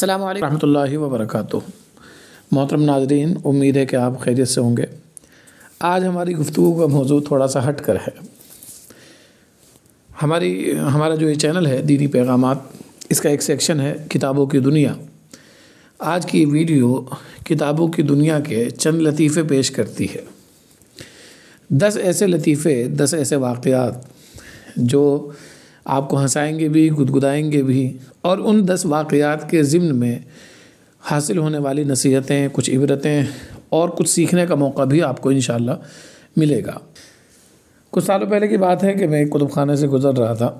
السلام علیکم ورحمۃ اللہ وبرکاتہ۔ محترم ناظرین، امید ہے کہ آپ خیریت سے ہوں گے۔ آج ہماری گفتگو کا موضوع تھوڑا سا ہٹ کر ہے۔ ہمارا جو یہ چینل ہے دینی پیغامات، اس کا ایک سیکشن ہے کتابوں کی دنیا۔ آج کی ویڈیو کتابوں کی دنیا کے چند لطیفے پیش کرتی ہے۔ 10 ایسے لطیفے، 10 ایسے واقعات جو آپ کو ہنسائیں گے بھی، گدگدائیں گے بھی، اور ان 10 واقعات کے ضمن میں حاصل ہونے والی نصیحتیں، کچھ عبرتیں اور کچھ سیکھنے کا موقع بھی آپ کو انشاءاللہ ملے گا۔ کچھ سالوں پہلے کی بات ہے کہ میں کتب خانے سے گزر رہا تھا،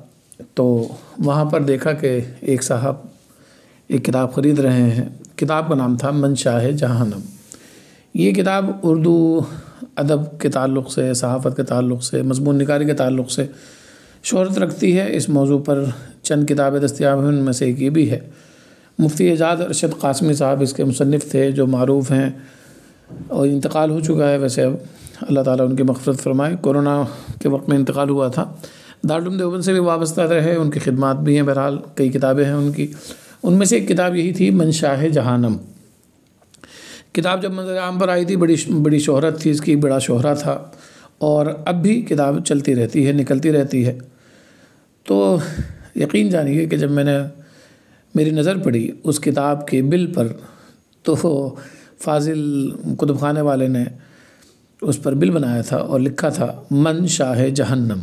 تو وہاں پر دیکھا کہ ایک صاحب ایک کتاب خرید رہے ہیں۔ کتاب کا نام تھا منشاہ جہانم۔ یہ کتاب اردو ادب کے تعلق سے، صحافت کے تعلق سے، مضمون نگاری کے تعلق سے شہرت رکھتی ہے۔ اس موضوع پر چند کتابیں دستیاب ہیں، ان میں سے ایک یہ بھی ہے۔ مفتی اعجاز ارشد قاسمی صاحب اس کے مصنف تھے، جو معروف ہیں اور انتقال ہو چکا ہے ویسے اب، اللہ تعالیٰ ان کی مغفرت فرمائے۔ کورونا کے وقت میں انتقال ہوا تھا۔ دارالعلوم دیوبند سے بھی وابستہ رہے، ان کی خدمات بھی ہیں، بہرحال کئی کتابیں ہیں ان کی۔ ان میں سے ایک کتاب یہی تھی منشاہ جہانم۔ کتاب جب منظر عام پر آئی تھی بڑی شہرت تھی اس کی، بڑا شہرہ تھا، اور اب بھی کتاب چلتی رہتی ہے، نکلتی رہتی ہے۔ تو یقین جانیے کہ جب میری نظر پڑی اس کتاب کے بل پر، تو فاضل کتب خانے والے نے اس پر بل بنایا تھا اور لکھا تھا منشاہ جہنم۔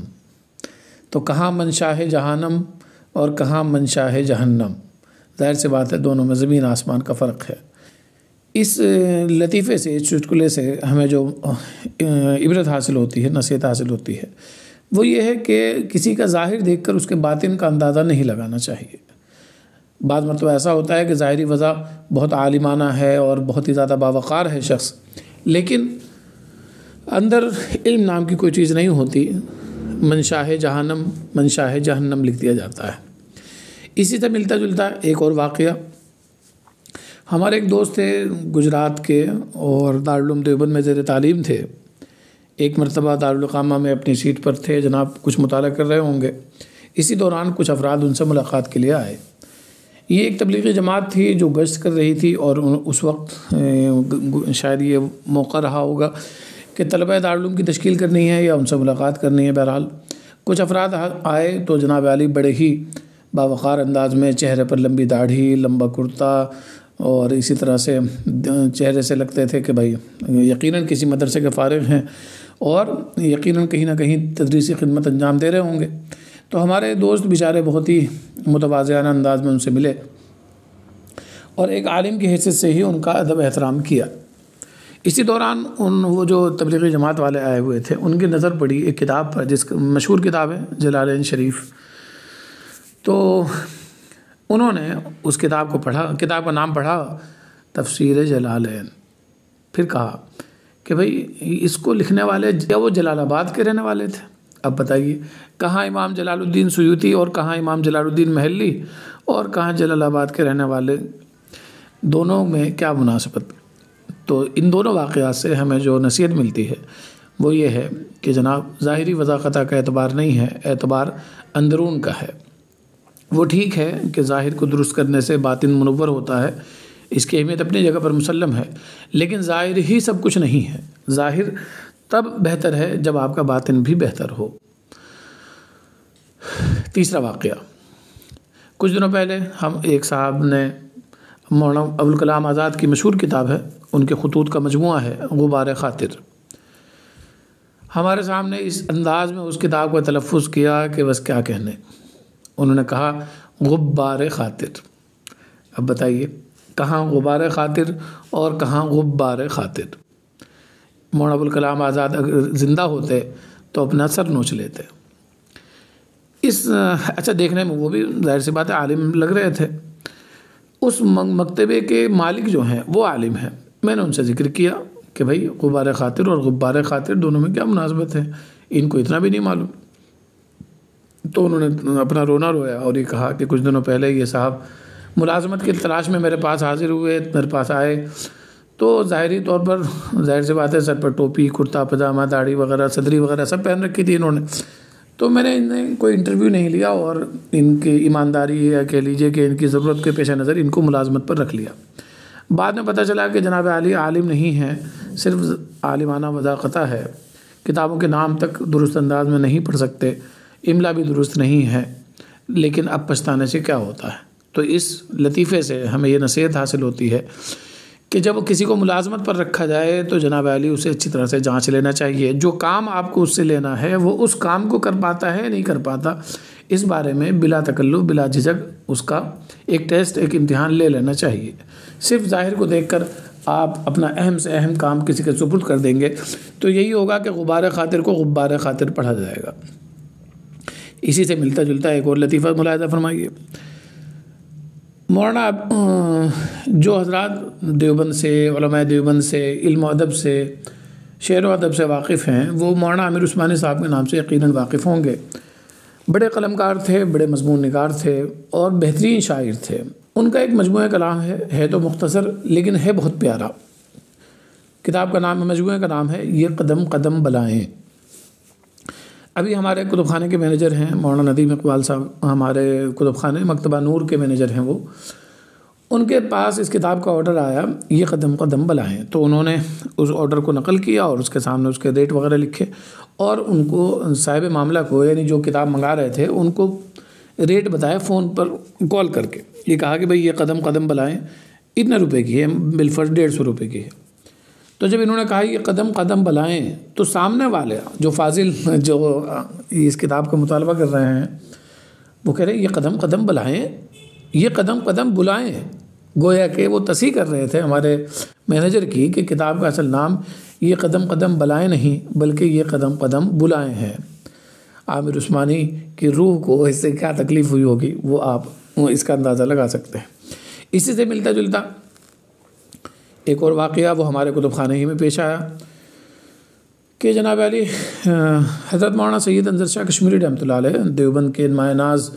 تو کہاں منشاہ جہانم اور کہاں منشاہ جہنم، ظاہر سی بات ہے دونوں میں زمین آسمان کا فرق ہے۔ اس لطیفے سے، اس چٹکلے سے ہمیں جو عبرت حاصل ہوتی ہے، نصیحت حاصل ہوتی ہے، وہ یہ ہے کہ کسی کا ظاہر دیکھ کر اس کے باطن کا اندازہ نہیں لگانا چاہیے۔ بعض مرتبہ ایسا ہوتا ہے کہ ظاہری وضع بہت عالمانہ ہے اور بہت ہی زیادہ باوقار ہے شخص، لیکن اندر علم نام کی کوئی چیز نہیں ہوتی۔ منشاہ جہنم، منشاہ جہنم لکھ دیا جاتا ہے۔ اسی سے ملتا جلتا ایک اور واقعہ، ہمارے ایک دوست تھے گجرات کے اور دارالعلوم دیوبند میں زیر تعلیم تھے۔ ایک مرتبہ دارالاقامہ میں اپنی سیٹ پر تھے، جناب کچھ مطالعہ کر رہے ہوں گے، اسی دوران کچھ افراد ان سے ملاقات کے لیے آئے۔ یہ ایک تبلیغی جماعت تھی جو گشت کر رہی تھی، اور اس وقت شاید یہ موقع رہا ہوگا کہ طلبہ دارالعلوم کی تشکیل کرنی ہے یا ان سے ملاقات کرنی ہے۔ بہرحال کچھ افراد آئے تو جناب عالی بڑے ہی باوقار انداز میں، چہرے پر لمبی داڑھی، لمبا کرتا، اور اسی طرح سے چہرے سے لگتے تھے کہ بھائی یقیناً کسی مدرسے کے فارغ ہیں اور یقیناً کہیں نہ کہیں تدریسی خدمت انجام دے رہے ہوں گے۔ تو ہمارے دوست بیچارے بہت ہی متواضعانہ انداز میں ان سے ملے اور ایک عالم کی حیثیت سے ہی ان کا ادب احترام کیا۔ اسی دوران وہ جو تبلیغی جماعت والے آئے ہوئے تھے، ان کی نظر پڑی ایک کتاب پر، جس مشہور کتاب ہے جلالین شریف۔ تو انہوں نے اس کتاب کو پڑھا، کتاب کا نام پڑھا تفسیر جلالین۔ پھر کہا کہ بھئی اس کو لکھنے والے کیا وہ جلال آباد کے رہنے والے تھے؟ اب بتائیے، کہاں امام جلال الدین سیوطی اور کہاں امام جلال الدین محلی اور کہاں جلال آباد کے رہنے والے، دونوں میں کیا مناسبت؟ تو ان دونوں واقعات سے ہمیں جو نصیحت ملتی ہے وہ یہ ہے کہ جناب ظاہری وضاحت کا اعتبار نہیں ہے، اعتبار اندرون کا ہے۔ وہ ٹھیک ہے کہ ظاہر کو درست کرنے سے باطن منور ہوتا ہے، اس کی اہمیت اپنی جگہ پر مسلم ہے، لیکن ظاہر ہی سب کچھ نہیں ہے۔ ظاہر تب بہتر ہے جب آپ کا باطن بھی بہتر ہو۔ تیسرا واقعہ، کچھ دنوں پہلے ہم ایک صاحب نے، مولانا ابوالکلام آزاد کی مشہور کتاب ہے، ان کے خطوط کا مجموعہ ہے غبار خاطر، ہمارے سامنے اس انداز میں اس کتاب کا تلفظ کیا کہ بس کیا کہنے۔ انہوں نے کہا غبار خاطر۔ اب بتائیے کہاں غبار خاطر اور کہاں غبار خاطر؟ مولانا ابوالکلام آزاد اگر زندہ ہوتے تو اپنا سر نوچ لیتے۔ اچھا دیکھنے میں وہ بھی ظاہر سی بات ہے عالم لگ رہے تھے۔ اس مکتبے کے مالک جو ہیں وہ عالم ہیں۔ میں نے ان سے ذکر کیا کہ بھائی غبار خاطر اور غبار خاطر دونوں میں کیا مناسبت ہے، ان کو اتنا بھی نہیں معلوم۔ تو انہوں نے اپنا رونا رویا اور یہ کہا کہ کچھ دنوں پہلے یہ صاحب ملازمت کی تلاش میں میرے پاس حاضر ہوئے، میرے پاس آئے تو ظاہری طور پر ظاہر سی بات ہے سر پر ٹوپی، کرتا پاجامہ، داڑھی وغیرہ، صدری وغیرہ سب پہن رکھی تھی انہوں نے۔ تو میں نے کوئی انٹرویو نہیں لیا اور ان کی ایمانداری یا کہہ لیجیے کہ ان کی ضرورت کے پیش نظر ان کو ملازمت پر رکھ لیا۔ بعد میں پتہ چلا کہ جناب علی عالم نہیں ہیں، صرف عالمانہ وضاقتہ ہے، کتابوں کے نام تک درست انداز میں نہیں پڑھ سکتے، املا بھی درست نہیں ہے، لیکن اب پچھتانے سے کیا ہوتا ہے۔ تو اس لطیفے سے ہمیں یہ نصیحت حاصل ہوتی ہے کہ جب کسی کو ملازمت پر رکھا جائے تو جناب علی اسے اچھی طرح سے جانچ لینا چاہیے، جو کام آپ کو اس سے لینا ہے وہ اس کام کو کر پاتا ہے نہیں کر پاتا، اس بارے میں بلا تکلف بلا جھجک اس کا ایک ٹیسٹ ایک امتحان لے لینا چاہیے۔ صرف ظاہر کو دیکھ کر آپ اپنا اہم سے اہم کام کسی کے سپرد کر دیں گے تو یہی ہوگا کہ غبار خاطر کو غبار خاطر پڑھا جائے گا۔ اسی سے ملتا جلتا ایک اور لطیفہ ملاحظہ فرمائیے۔ مولانا جو حضرات دیوبند سے، علماء دیوبند سے، علم و ادب سے، شعر و ادب سے واقف ہیں وہ مولانا عامر عثمانی صاحب کے نام سے یقیناً واقف ہوں گے۔ بڑے قلمکار تھے، بڑے مضمون نگار تھے اور بہترین شاعر تھے۔ ان کا ایک مجموعہ کلام ہے تو مختصر لیکن ہے بہت پیارا۔ کتاب کا نام، مجموعہ کا نام ہے یہ قدم قدم بلائیں۔ ابھی ہمارے کتب خانے کے مینیجر ہیں مولانا ندیم اقبال صاحب، ہمارے کتب خانے مکتبہ نور کے مینیجر ہیں وہ، ان کے پاس اس کتاب کا آرڈر آیا یہ قدم قدم بلائیں، تو انہوں نے اس آرڈر کو نقل کیا اور اس کے سامنے اس کے ریٹ وغیرہ لکھے اور ان کو صاحب معاملہ کو یعنی جو کتاب منگا رہے تھے ان کو ریٹ بتایا فون پر کال کر کے۔ یہ کہا کہ بھئی یہ قدم قدم بلائیں اتنے روپے کی ہے، بالفرض 150 روپے کی ہے۔ تو جب انہوں نے کہا یہ قدم قدم بلائیں تو سامنے والے جو فاضل جو اس کتاب کا مطالبہ کر رہے ہیں وہ کہہ رہے ہیں یہ قدم قدم بلائیں، یہ قدم قدم بلائیں، گویا کہ وہ تصحیح کر رہے تھے ہمارے مینیجر کی کہ کتاب کا اصل نام یہ قدم قدم بلائیں نہیں بلکہ یہ قدم قدم بلائیں ہیں۔ عامر عثمانی کی روح کو اس سے کیا تکلیف ہوئی ہوگی وہ آپ اس کا اندازہ لگا سکتے ہیں۔ اسی سے ملتا جلتا ایک اور واقعہ وہ ہمارے کتب خانے ہی میں پیش آیا کہ جناب علی حضرت مولانا سید انظر شاہ کشمیری رحمۃ اللہ علیہ دیوبند کے مایہ ناز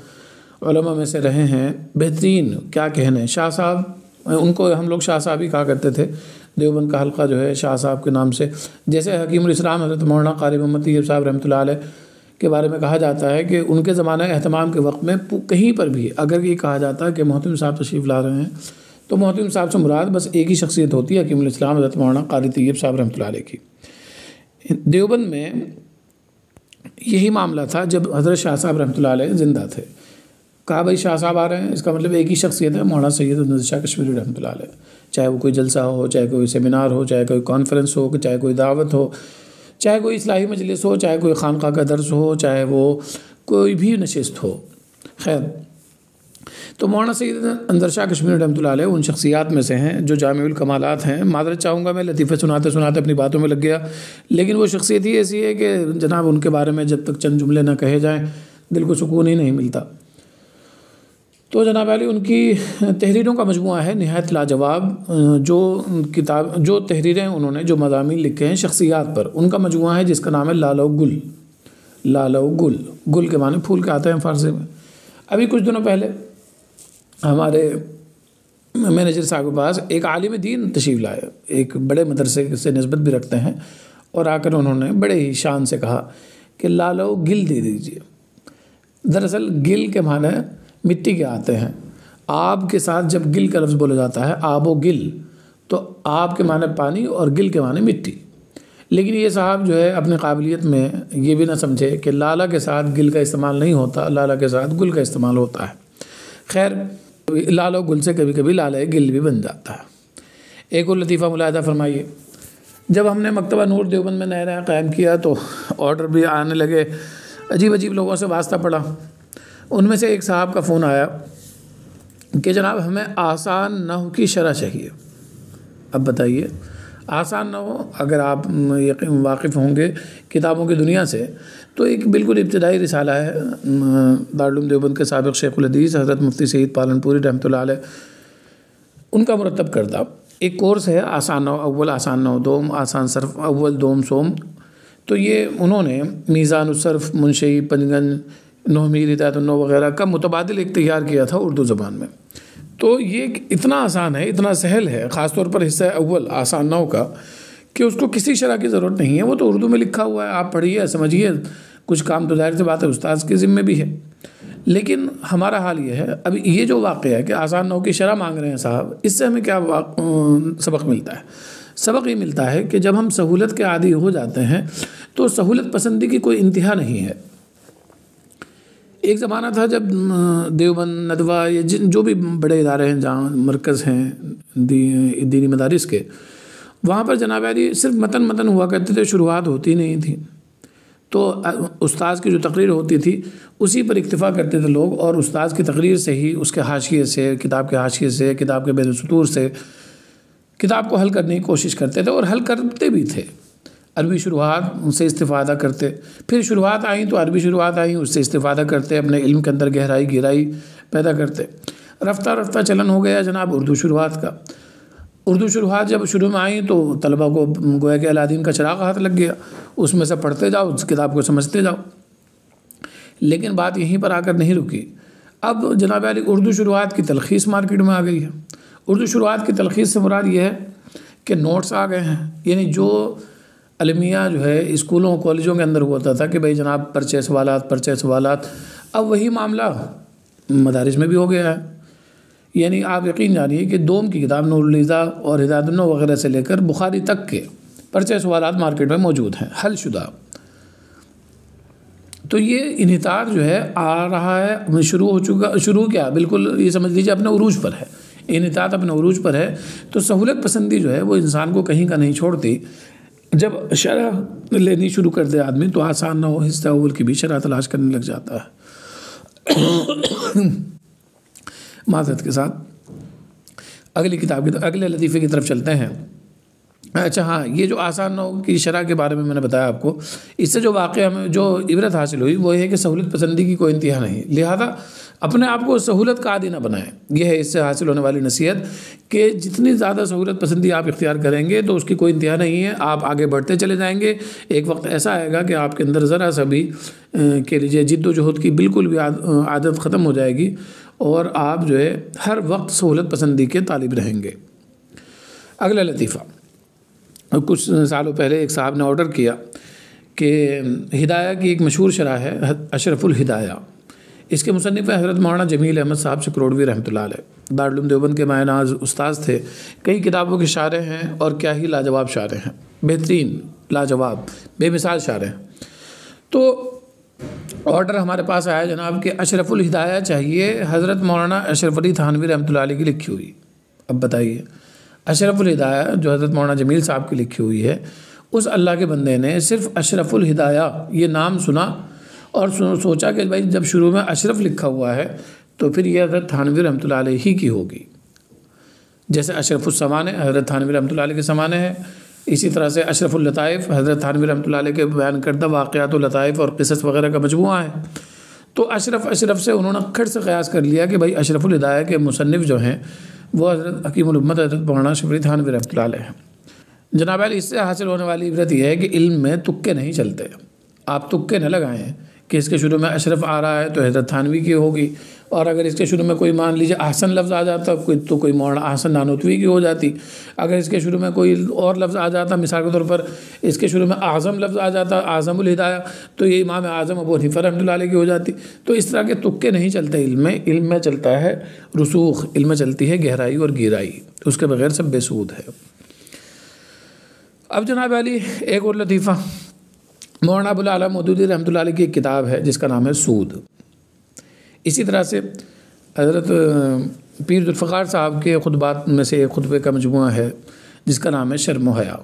علماء میں سے رہے ہیں، بہترین کیا کہنے۔ شاہ صاحب، ان کو ہم لوگ شاہ صاحب ہی کہا کرتے تھے، دیوبند کا حلقہ جو ہے شاہ صاحب کے نام سے، جیسے حکیم الاسلام حضرت مولانا قاری محمد طیب صاحب رحمۃ اللہ علیہ کے بارے میں کہا جاتا ہے کہ ان کے زمانہ اہتمام کے وقت میں کہیں پر بھی اگر یہ کہا جاتا ہے کہ محتم صاحب تشریف لا رہے ہیں تو محتم صاحب سے مراد بس ایک ہی شخصیت ہوتی ہے، حکیم الاسلام حضرت مولانا قاری طیب صاحب رحمۃ اللہ علیہ کی۔ دیوبند میں یہی معاملہ تھا جب حضرت شاہ صاحب رحمۃ اللہ علیہ زندہ تھے، کہا بھائی شاہ صاحب آ رہے ہیں، اس کا مطلب ایک ہی شخصیت ہے مولانا سید انظر شاہ کشمیری رحمۃ اللہ علیہ، چاہے وہ کوئی جلسہ ہو، چاہے کوئی سیمینار ہو، چاہے کوئی کانفرنس ہو، چاہے کوئی دعوت ہو، چاہے کوئی اصلاحی مجلس ہو، چاہے کوئی خانقاہ کا درس ہو، چاہے وہ کوئی بھی نشست ہو۔ خیر، تو مولانا سید انظر شاہ کشمیری رحمۃ اللہ علیہ ان شخصیات میں سے ہیں جو جامع الکمالات ہیں۔ معذرت چاہوں گا میں لطیفے سناتے سناتے اپنی باتوں میں لگ گیا، لیکن وہ شخصیت ہی ایسی ہے کہ جناب ان کے بارے میں جب تک چند جملے نہ کہے جائیں دل کو سکون ہی نہیں ملتا۔ تو جناب علی ان کی تحریروں کا مجموعہ ہے نہایت لاجواب، جو تحریریں انہوں نے جو مضامین لکھے ہیں شخصیات پر، ان کا مجموعہ ہے جس کا نام ہے لالو گل۔ لالو گل، گل کے معنی پھول کے آتے ہیں فارسی میں۔ ابھی کچھ دنوں پہلے ہمارے مینیجر صاحب کے پاس ایک عالم دین تشریف لائے، ایک بڑے مدرسے سے نسبت بھی رکھتے ہیں، اور آ کر انہوں نے بڑے ہی شان سے کہا کہ لالو گل دے دیجئے۔ دراصل گل کے معنی مٹی کے آتے ہیں، آب کے ساتھ جب گل کا لفظ بولا جاتا ہے آب و گل، تو آب کے معنی پانی اور گل کے معنی مٹی، لیکن یہ صاحب جو ہے اپنی قابلیت میں یہ بھی نہ سمجھے کہ لالا کے ساتھ گل کا استعمال نہیں ہوتا، لالا کے ساتھ گل کا استعمال ہوتا ہے۔ خیر، لالو گل سے کبھی کبھی لالے گل بھی بن جاتا ہے۔ ایک اور لطیفہ ملاحظہ فرمائیے، جب ہم نے مکتبہ نور دیوبند میں نیا قائم کیا تو آرڈر بھی آنے لگے، عجیب عجیب لوگوں سے واسطہ پڑا۔ ان میں سے ایک صاحب کا فون آیا کہ جناب ہمیں آسان نحو کی شرح چاہیے۔ اب بتائیے، آسان نحو اگر آپ واقف ہوں گے کتابوں کی دنیا سے تو ایک بالکل ابتدائی رسالہ ہے دارالعلوم دیوبند کے سابق شیخ الحدیث حضرت مفتی سعید پالنپوری رحمۃ اللہ علیہ ان کا مرتب کردہ ایک کورس ہے آسان نحو اول، آسان نحو دوم، آسان صرف اول دوم سوم۔ تو یہ انہوں نے میزان الصرف، منشئی، پنجگن، نحوی، ہدایت النحو وغیرہ کا متبادل ایک تیار کیا تھا اردو زبان میں۔ تو یہ اتنا آسان ہے، اتنا سہل ہے، خاص طور پر حصہ اول آسان نحو کا، کہ اس کو کسی شرح کی ضرورت نہیں ہے، وہ تو اردو میں لکھا ہوا ہے، آپ پڑھیے، سمجھیے، کچھ کام تو ظاہر سی بات ہے استاذ کے ذمے بھی ہے، لیکن ہمارا حال یہ ہے اب یہ جو واقعہ ہے کہ آسان نو کی شرح مانگ رہے ہیں صاحب، اس سے ہمیں کیا سبق ملتا ہے؟ سبق یہ ملتا ہے کہ جب ہم سہولت کے عادی ہو جاتے ہیں تو سہولت پسندی کی کوئی انتہا نہیں ہے۔ ایک زمانہ تھا جب دیوبند، ندوہ، یا جو بھی بڑے ادارے ہیں جہاں مرکز ہیں دینی مدارس کے، وہاں پر جناب علی صرف متن ہوا کرتے تھے، شروعات ہوتی نہیں تھی، تو استاذ کی جو تقریر ہوتی تھی اسی پر اکتفا کرتے تھے لوگ، اور استاذ کی تقریر سے ہی، اس کے حاشیے سے، کتاب کے حاشیے سے، کتاب کے بین سطور سے کتاب کو حل کرنے کی کوشش کرتے تھے، اور حل کرتے بھی تھے۔ عربی شروحات سے استفادہ کرتے، پھر شروحات آئیں تو عربی شروحات آئیں، اس سے استفادہ کرتے، اپنے علم کے اندر گہرائی پیدا کرتے۔ رفتہ چلن ہو گیا جناب اردو شروحات کا۔ اردو شروحات جب شروع میں آئیں تو طلبہ کو گویا کہ الادین کا چراغ ہاتھ لگ گیا، اس میں سے پڑھتے جاؤ، اس کتاب کو سمجھتے جاؤ۔ لیکن بات یہیں پر آ کر نہیں رکی، اب جناب علی اردو شروحات کی تلخیص مارکیٹ میں آ گئی ہے۔ اردو شروحات کی تلخیص سے مراد یہ ہے کہ نوٹس آ گئے ہیں، یعنی جو المیہ جو ہے اسکولوں کالجوں کے اندر ہوتا تھا کہ بھائی جناب پرچے سوالات، اب وہی معاملہ مدارس میں بھی ہو گیا ہے۔ یعنی آپ یقین جانیے کہ دوم کی کتاب نور النظا اور ہدایت النو وغیرہ سے لے کر بخاری تک کے پرچے سوالات مارکیٹ میں موجود ہیں، حل شدہ۔ تو یہ انحطاط جو ہے آ رہا ہے، شروع کیا بالکل یہ سمجھ لیجیے اپنے عروج پر ہے، انحطاط اپنے عروج پر ہے۔ تو سہولت پسندی جو ہے وہ انسان کو کہیں کا نہیں چھوڑتی۔ جب شرح لینی شروع کر دے آدمی تو آسان نہ ہو حصہ اول کی بھی شرح تلاش کرنے لگ جاتا ہے۔ معذرت کے ساتھ اگلے لطیفے کی طرف چلتے ہیں۔ اچھا ہاں، یہ جو آسان نو کی شرح کے بارے میں نے بتایا آپ کو، اس سے جو واقعہ ہمیں جو عبرت حاصل ہوئی وہ یہ ہے کہ سہولت پسندی کی کوئی انتہا نہیں، لہذا اپنے آپ کو سہولت کا عادی نہ بنائیں۔ یہ ہے اس سے حاصل ہونے والی نصیحت کہ جتنی زیادہ سہولت پسندی آپ اختیار کریں گے تو اس کی کوئی انتہا نہیں ہے، آپ آگے بڑھتے چلے جائیں گے۔ ایک وقت ایسا آئے گا کہ آپ کے اندر ذرا سا بھی کہہ لیجیے جد و جہد کی بالکل بھی عادت ختم ہو جائے گی، اور آپ جو ہے ہر وقت سہولت پسندی کے طالب رہیں گے۔ اگلا لطیفہ، کچھ سالوں پہلے ایک صاحب نے آرڈر کیا کہ ہدایہ کی ایک مشہور شرح ہے اشرف الہدایہ، اس کے مصنف حضرت مولانا جمیل احمد صاحب سکروڑوی رحمۃ اللہ علیہ، دارالعلوم دیوبند کے مایہ ناز استاذ تھے، کئی کتابوں کے شارح ہیں، اور کیا ہی لاجواب شارح ہیں، بہترین، لاجواب، بے مثال شارح ہیں۔ تو آرڈر ہمارے پاس آیا جناب کہ اشرف الہدایہ چاہیے حضرت مولانا اشرف علی تھانوی رحمۃ اللہ علیہ کی لکھی ہوئی۔ اب بتائیے، اشرف الہدایہ جو حضرت مولانا جمیل صاحب کی لکھی ہوئی ہے، اس اللہ کے بندے نے صرف اشرف الہدایہ یہ نام سنا اور سوچا کہ بھائی جب شروع میں اشرف لکھا ہوا ہے تو پھر یہ حضرت تھانوی رحمۃ اللہ علیہ ہی کی ہوگی۔ جیسے اشرف السمانے حضرت تھانوی رحمۃ اللہ علیہ کے سمانے ہے، اسی طرح سے اشرف اللطائف حضرت تھانوی رحمۃ اللہ علیہ کے بیان کردہ واقعات و لطائف اور قصص وغیرہ کا مجموعہ ہے۔ تو اشرف سے انہوں نے کھٹ سے قیاس کر لیا کہ بھائی اشرف الہدایہ کے مصنف جو ہیں وہ حضرت حکیم الامت حضرت مولانا اشرف علی تھانوی رحمۃ اللہ علیہ ہیں۔ جناب علی، اس سے حاصل ہونے والی عبرت یہ ہے کہ علم میں تکے نہیں چلتے، آپ تکے نہ لگائیں کہ اس کے شروع میں اشرف آ رہا ہے تو حضرت تھانوی کی ہوگی، اور اگر اس کے شروع میں کوئی مان لیجیے احسن لفظ آ جاتا تو کوئی مولانا احسن نانوتوی کی ہو جاتی، اگر اس کے شروع میں کوئی اور لفظ آ جاتا، مثال کے طور پر اس کے شروع میں اعظم لفظ آ جاتا، اعظم الہدایہ، تو یہ امام اعظم ابو حنیفہ رحمۃ اللہ علیہ کی ہو جاتی۔ تو اس طرح کے تکے نہیں چلتے علم میں چلتا ہے رسوخ، علم میں چلتی ہے گہرائی اور گیرائی، اس کے بغیر سب بے سود ہے۔ اب جناب علی ایک اور لطیفہ، مولانا ابو الاعلیٰ مودودی رحمۃ اللہ علیہ کی ایک کتاب ہے جس کا نام ہے سود۔ اسی طرح سے حضرت پیر ذوالفقار صاحب کے خطبات میں سے ایک خطبے کا مجموعہ ہے جس کا نام ہے شرم و حیا۔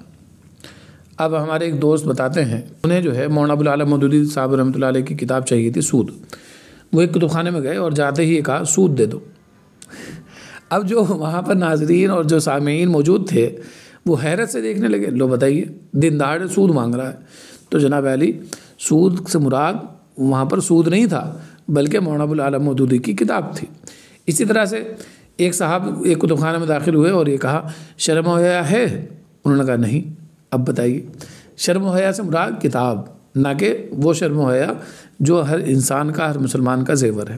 اب ہمارے ایک دوست بتاتے ہیں انہیں جو ہے مولانا ابو الاعلیٰ مودودی صاحب رحمۃ اللہ علیہ کی کتاب چاہیے تھی سود۔ وہ ایک کتب خانے میں گئے اور جاتے ہی کہا سود دے دو۔ اب جو وہاں پر ناظرین اور جو سامعین موجود تھے وہ حیرت سے دیکھنے لگے، لو بتائیے دن دہاڑے سود مانگ رہا ہے۔ تو جناب علی سود سے مراد وہاں پر سود نہیں تھا بلکہ مولانا ابو الاعلیٰ مودودی کی کتاب تھی۔ اسی طرح سے ایک صاحب ایک کتب خانہ میں داخل ہوئے اور یہ کہا شرم و حیا ہے؟ انہوں نے کہا نہیں۔ اب بتائیے، شرم و حیا سے مراد کتاب نہ کہ وہ شرم و حیا جو ہر انسان کا، ہر مسلمان کا زیور ہے۔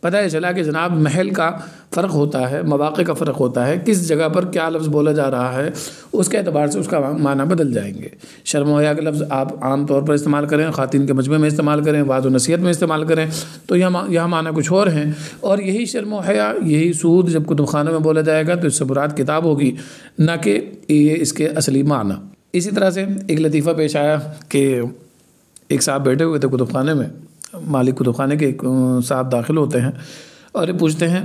پتہ ہے چلا کہ جناب محل کا فرق ہوتا ہے، مواقع کا فرق ہوتا ہے، کس جگہ پر کیا لفظ بولا جا رہا ہے اس کے اعتبار سے اس کا معنی بدل جائیں گے۔ شرم و حیا کا لفظ آپ عام طور پر استعمال کریں، خواتین کے مجمع میں استعمال کریں، وعظ و نصیحت میں استعمال کریں تو یہاں معنی کچھ اور ہیں، اور یہی شرم و حیا، یہی سود جب کتب خانہ میں بولا جائے گا تو اس سے مراد کتاب ہوگی، نہ کہ یہ اس کے اصلی معنی۔ اسی طرح سے ایک لطیفہ پیش آیا کہ ایک صاحب بیٹھے ہوئے تھے کتب خانے میں، مالک کتب خانے کے ایک صاحب داخل ہوتے ہیں اور یہ پوچھتے ہیں،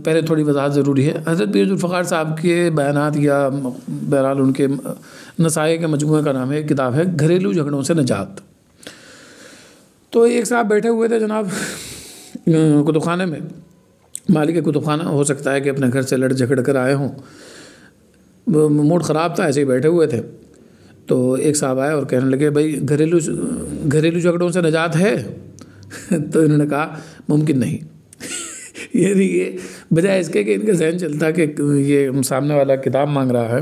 پہلے تھوڑی وضاحت ضروری ہے، حضرت پیر ذوالفقار صاحب کے بیانات یا بہرحال ان کے نصائح کے مجموعے کا نام ہے، کتاب ہے گھریلو جھگڑوں سے نجات۔ تو ایک صاحب بیٹھے ہوئے تھے جناب کتب خانے میں، مالک کتب خانہ ہو سکتا ہے کہ اپنے گھر سے لڑ جھگڑ کر آئے ہوں، موڈ خراب تھا، ایسے ہی بیٹھے ہوئے تھے۔ تو ایک صاحب آئے اور کہنے لگے بھائی گھریلو جھگڑوں سے نجات ہے؟ تو انہوں نے کہا ممکن نہیں۔ یعنی یہ بجائے اس کے کہ ان کا ذہن چلتا کہ یہ سامنے والا کتاب مانگ رہا ہے،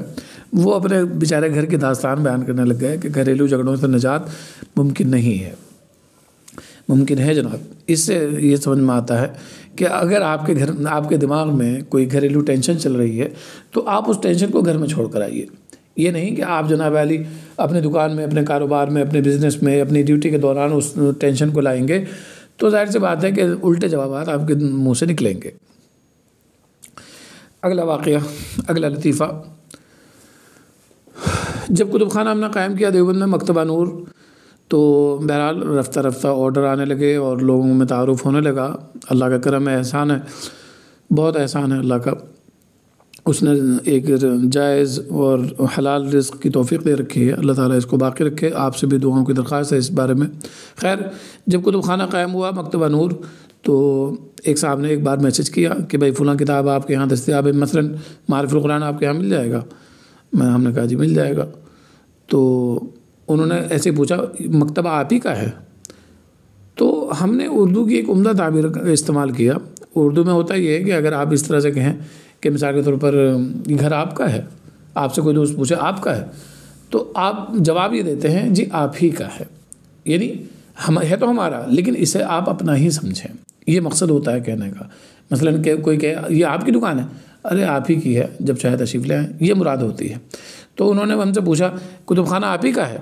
وہ اپنے بیچارے گھر کی داستان بیان کرنے لگ گئے کہ گھریلو جھگڑوں سے نجات ممکن نہیں ہے۔ ممکن ہے جناب۔ اس سے یہ سمجھ میں آتا ہے کہ اگر آپ کے دماغ میں کوئی گھریلو ٹینشن چل رہی ہے تو آپ اس ٹینشن کو گھر میں چھوڑ کر آئیے۔ یہ نہیں کہ آپ جناب علی اپنے دکان میں، اپنے کاروبار میں، اپنے بزنس میں، اپنی ڈیوٹی کے دوران اس ٹینشن کو لائیں گے تو ظاہر سی بات ہے کہ الٹے جوابات آپ کے منہ سے نکلیں گے۔ اگلا واقعہ، اگلا لطیفہ، جب کتب خانہ ہم نے قائم کیا دیوبند میں مکتبہ نور، تو بہرحال رفتہ رفتہ آرڈر آنے لگے اور لوگوں میں تعارف ہونے لگا۔ اللہ کا کرم ہے، احسان ہے، بہت احسان ہے اللہ کا، اس نے ایک جائز اور حلال رزق کی توفیق دے رکھی ہے، اللہ تعالیٰ اس کو باقی رکھے۔ آپ سے بھی دعاؤں کی درخواست ہے اس بارے میں۔ خیر، جب کتب خانہ قائم ہوا مکتبہ نور تو ایک صاحب نے ایک بار میسج کیا کہ بھائی فلاں کتاب آپ کے یہاں دستیاب ہے، مثلاً معارف القرآن آپ کے یہاں مل جائے گا؟ ہم نے کہا جی مل جائے گا۔ تو انہوں نے ایسے پوچھا مکتبہ آپ ہی کا ہے؟ تو ہم نے اردو کی ایک عمدہ تعبیر کا استعمال کیا۔ اردو میں ہوتا یہ ہے کہ اگر آپ اس طرح سے کہیں کہ مثال کے طور پر یہ گھر آپ کا ہے، آپ سے کوئی دوست پوچھے آپ کا ہے، تو آپ جواب یہ دیتے ہیں جی آپ ہی کا ہے، یعنی ہے تو ہمارا لیکن اسے آپ اپنا ہی سمجھیں، یہ مقصد ہوتا ہے کہنے کا۔ مثلاً کہ کوئی کہے یہ آپ کی دکان ہے، ارے آپ ہی کی ہے، جب چاہے تشریف لے آئیں، یہ مراد ہوتی ہے۔ تو انہوں نے ہم سے پوچھا کتب خانہ آپ ہی کا ہے؟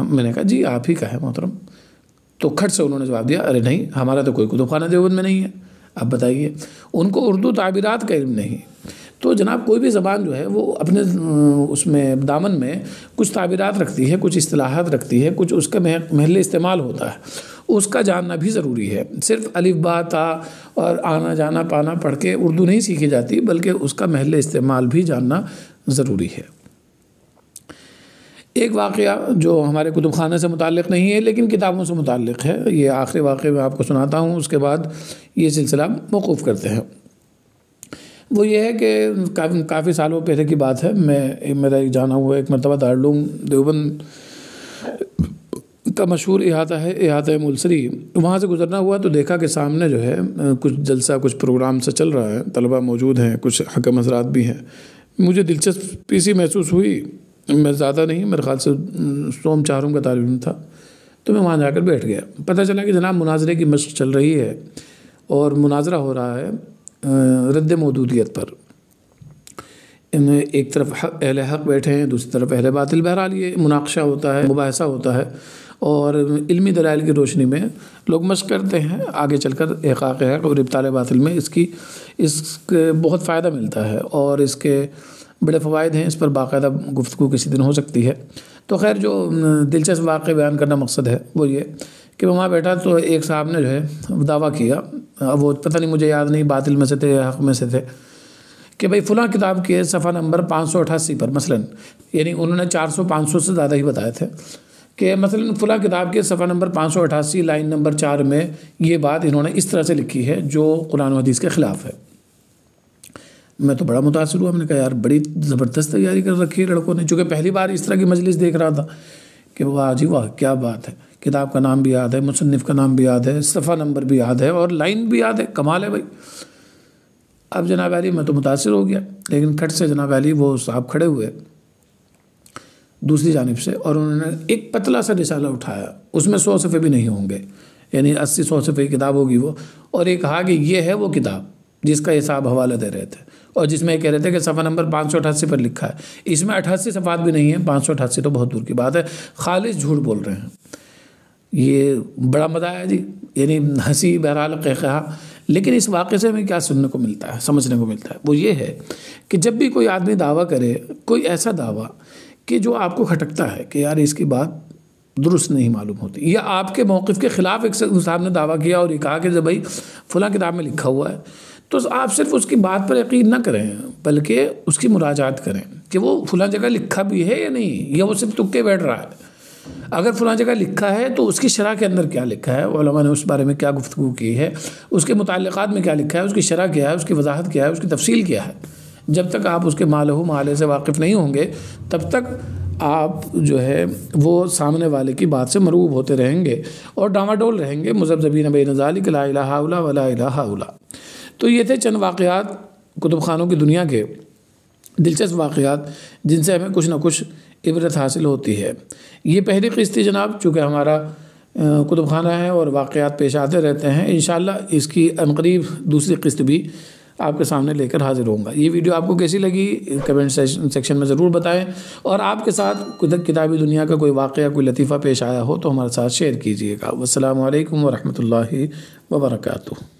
میں نے کہا جی آپ ہی کا ہے محترم۔ تو کھٹ سے انہوں نے جواب دیا ارے نہیں، ہمارا تو کوئی کتب خانہ دیوبند میں نہیں ہے، آپ بتائیے۔ ان کو اردو تعبیرات کا علم نہیں۔ تو جناب کوئی بھی زبان جو ہے وہ اپنے اس میں دامن میں کچھ تعبیرات رکھتی ہے، کچھ اصطلاحات رکھتی ہے، کچھ اس کا محل استعمال ہوتا ہے، اس کا جاننا بھی ضروری ہے۔ صرف الف با تا اور آنا جانا پانا پڑھ کے اردو نہیں سیکھی جاتی، بلکہ اس کا محل استعمال بھی جاننا ضروری ہے۔ ایک واقعہ جو ہمارے کتب خانہ سے متعلق نہیں ہے لیکن کتابوں سے متعلق ہے، یہ آخری واقعہ میں آپ کو سناتا ہوں، اس کے بعد یہ سلسلہ موقوف کرتے ہیں۔ وہ یہ ہے کہ کافی سالوں پہلے کی بات ہے، میرا ایک جانا ہوا ایک مرتبہ دارالعلوم دیوبند کا مشہور احاطہ ہے، احاطہ ملسری، وہاں سے گزرنا ہوا تو دیکھا کہ سامنے جو ہے کچھ جلسہ، کچھ پروگرام سے چل رہا ہے، طلبہ موجود ہیں، کچھ حکم حضرات بھی ہیں۔ مجھے دلچسپی سی محسوس ہوئی، میں زیادہ نہیں، میرے خیال سے سوم چہارم کا طالب علم تھا، تو میں وہاں جا کر بیٹھ گیا۔ پتہ چلا کہ جناب مناظرے کی مشق چل رہی ہے اور مناظرہ ہو رہا ہے رد مودودیت پر۔ ایک طرف اہل حق بیٹھے ہیں، دوسری طرف اہل باطل۔ بہرحال یہ مناقشہ ہوتا ہے، مباحثہ ہوتا ہے، اور علمی دلائل کی روشنی میں لوگ مشق کرتے ہیں آگے چل کر احقاق حق اور ابطال باطل میں۔ اس کے بہت فائدہ ملتا ہے اور اس کے بڑے فوائد ہیں، اس پر باقاعدہ گفتگو کسی دن ہو سکتی ہے۔ تو خیر، جو دلچسپ واقعہ بیان کرنا مقصد ہے وہ یہ کہ وہاں بیٹھا تو ایک صاحب نے جو ہے دعویٰ کیا، وہ پتہ نہیں مجھے یاد نہیں باطل میں سے تھے یا حق میں سے تھے، کہ بھئی فلاں کتاب کے صفحہ نمبر 588 پر، مثلاً یعنی انہوں نے 400-500 سے زیادہ ہی بتائے تھے، کہ مثلاً فلاں کتاب کے صفحہ نمبر 588 لائن نمبر 4 میں یہ بات انہوں نے اس طرح سے لکھی ہے جو قرآن و حدیث کے خلاف ہے۔ میں تو بڑا متاثر ہوا، میں نے کہا یار بڑی زبردست تیاری کر رکھی ہے لڑکوں نے، چونکہ پہلی بار اس طرح کی مجلس دیکھ رہا تھا کہ واہ جی واہ کیا بات ہے، کتاب کا نام بھی یاد ہے، مصنف کا نام بھی یاد ہے، صفحہ نمبر بھی یاد ہے اور لائن بھی یاد ہے، کمال ہے بھائی۔ اب جناب علی میں تو متاثر ہو گیا، لیکن کھٹ سے جناب علی وہ صاحب کھڑے ہوئے، دوسری جانب سے، اور انہوں نے ایک پتلا سا رسالہ اٹھایا، اس میں 100 صفحے بھی نہیں ہوں گے، یعنی 80-100 صفحے کی کتاب ہوگی وہ، اور یہ کہا کہ یہ ہے وہ کتاب جس کا حساب حوالہ دے رہے تھے، اور جس میں یہ کہہ رہے تھے کہ صفحہ نمبر 588 پر لکھا ہے، اس میں 88 صفحات بھی نہیں ہیں، 588 تو بہت دور کی بات ہے، خالص جھوٹ بول رہے ہیں۔ یہ بڑا مزہ آیا جی، یعنی ہنسی، بہرحال قہقہا۔ لیکن اس واقعے سے ہمیں کیا سننے کو ملتا ہے، سمجھنے کو ملتا ہے، وہ یہ ہے کہ جب بھی کوئی آدمی دعویٰ کرے، کوئی ایسا دعویٰ کہ جو آپ کو کھٹکتا ہے کہ یار اس کی بات درست نہیں معلوم ہوتی، یا آپ کے موقف کے خلاف ایک صاحب نے دعویٰ کیا اور یہ کہا کہ جب بھائی فلاں کتاب میں لکھا ہوا ہے، تو آپ صرف اس کی بات پر یقین نہ کریں، بلکہ اس کی مراجعات کریں کہ وہ فلاں جگہ لکھا بھی ہے یا نہیں، یا وہ صرف تکے بیٹھ رہا ہے۔ اگر فلاں جگہ لکھا ہے تو اس کی شرح کے اندر کیا لکھا ہے، علماء نے اس بارے میں کیا گفتگو کی ہے، اس کے متعلقات میں کیا لکھا ہے، اس کی شرح کیا ہے، اس کی وضاحت کیا ہے، اس کی تفصیل کیا ہے۔ جب تک آپ اس کے معالے سے واقف نہیں ہوں گے، تب تک آپ جو ہے وہ سامنے والے کی بات سے مرعوب ہوتے رہیں گے اور ڈاواڈول رہیں گے، مذبذبین بین ذالک لا الہ الا ولا الہ الا۔ تو یہ تھے چند واقعات کتب خانوں کی دنیا کے، دلچسپ واقعات جن سے ہمیں کچھ نہ کچھ عبرت حاصل ہوتی ہے۔ یہ پہلی قسط تھی جناب، چونکہ ہمارا کتب خانہ ہے اور واقعات پیش آتے رہتے ہیں، انشاءاللہ اس کی عنقریب دوسری قسط بھی آپ کے سامنے لے کر حاضر ہوں گا۔ یہ ویڈیو آپ کو کیسی لگی کمنٹ سیکشن میں ضرور بتائیں، اور آپ کے ساتھ کتابی دنیا کا کوئی واقعہ، کوئی لطیفہ پیش آیا ہو تو ہمارے ساتھ شیئر کیجیے گا۔ والسلام علیکم ورحمۃ اللہ وبرکاتہ۔